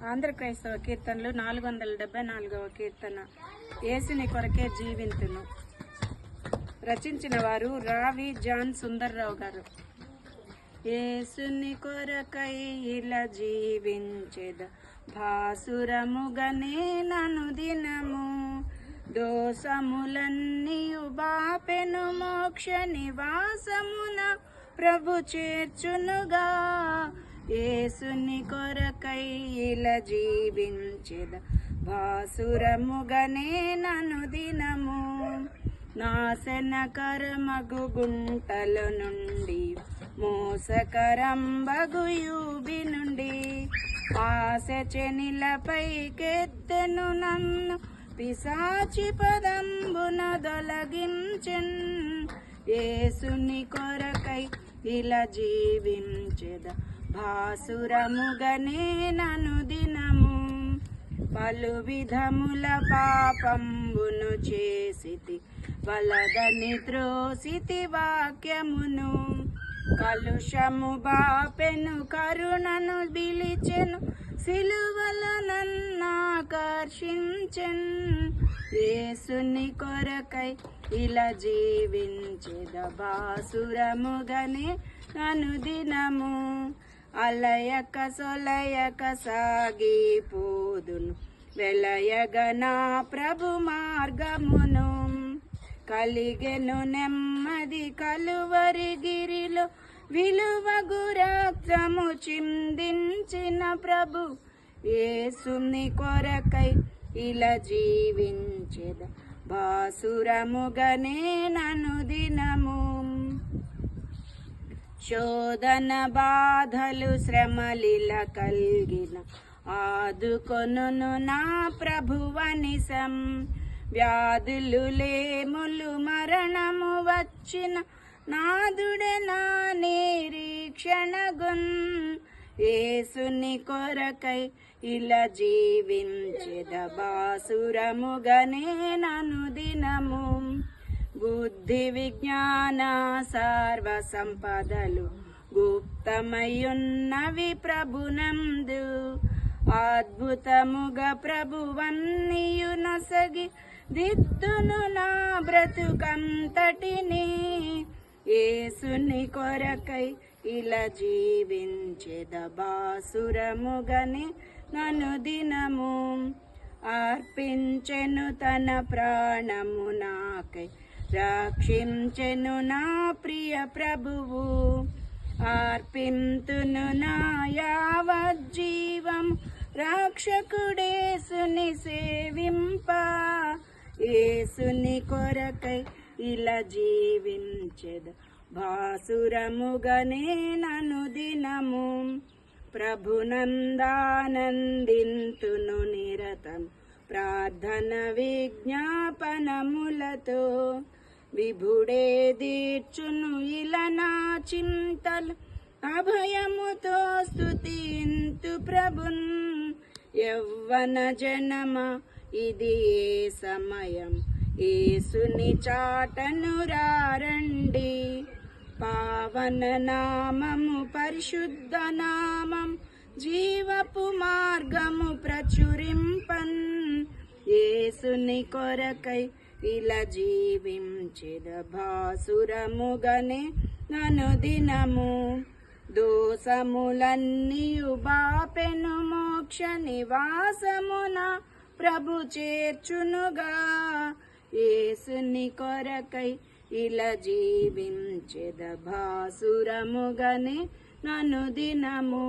ఆంధ్ర క్రైస్తవ కీర్తనలు 474వ కీర్తన. యేసుని కొరకే జీవింతును. రచించిన వారు రావి జాన్ సుందర్రావు గారు. యేసుని కొరకై ఇలా జీవించెద, భాసురముగనే నను దినము. దోషములన్నీయు బాపెను, మోక్ష నివాసమున ప్రభు చేర్చునుగా. యేసుని కొరకై ఇలా జీవించెద, భాసురముగనే నను దినము. నాశనకరమగు గుంటల నుండి, మోసకరంబగు యూబి నుండి, ఆశ చెనిలపై కెత్తెను నన్ను, పిశాచి పదంబున దొలగించెన్. యేసుని కొరకై ఇలా జీవించెద, భాసురముగనే నను దినము. పలు విధముల పాపంబును చేసితి, వలదని త్రోసితి వాక్యమును. కలుషము బాపెను, కరుణను బిలిచెను, సిలువల నన్నాకర్షించెన్. యేసుని కొరకై ఇలా జీవించెద, భాసురముగనే నను దినము. అలయక సొలయక సాగిపోదును, వెలయగ నా ప్రభు మార్గమును. కలిగెను నెమ్మది కలువరి గిరిలో, విలువగు రక్తము చిందించిన ప్రభు. యేసుని కొరకై ఇలా జీవించెద, భాసురముగనే నను దినము. శోధన బాధలు శ్రమలిల కల్గిన, ఆదుకొనును నా ప్రభువనిసం. వ్యాధులు లేములు మరణము వచ్చిన, నాదుడే నా నిరీక్షణగున్. యేసుని కొరకై ఇలా జీవించెద, భాసురముగనే నను దినము. బుద్ధి విజ్ఞాన సర్వ సంపదలు గుప్తమయున్నవి ప్రభునందు. అద్భుతముగా ప్రభువన్నీయు నొసగి, దిద్దును నా బ్రతుకంతటిని. యేసుని కొరకై ఇలా జీవించెద, భాసురముగనే నను దినము. అర్పించెను తన ప్రాణము నాకై, రక్షించెను నా ప్రియ ప్రభువు. అర్పింతును నా యావజ్జీవం, రక్షకుడేసుని సేవింప. యేసుని కొరకై ఇలా జీవించెద, భాసురముగనే నను దినము. ప్రభునందానందింతును నిరతం, ప్రార్థన విజ్ఞాపనములతో. విభుడే దీర్చును ఇలా నా చింతలు, అభయముతో స్తుతింతు ప్రభున్. యవ్వన జనమ ఇది ఏ సమయం, యేసుని చాటను రారండి. పావన నామము పరిశుద్ధ నామం, జీవపు మార్గము ప్రచురింపన్. యేసుని కొరకై ఇలా జీవించెద, భాసురముగనే నను దినము. దోషములన్నీయు బాపెను, మోక్ష నివాసమున ప్రభు చేర్చునుగా. యేసుని కొరకై ఇలా జీవించెద, భాసురముగనే నను దినము.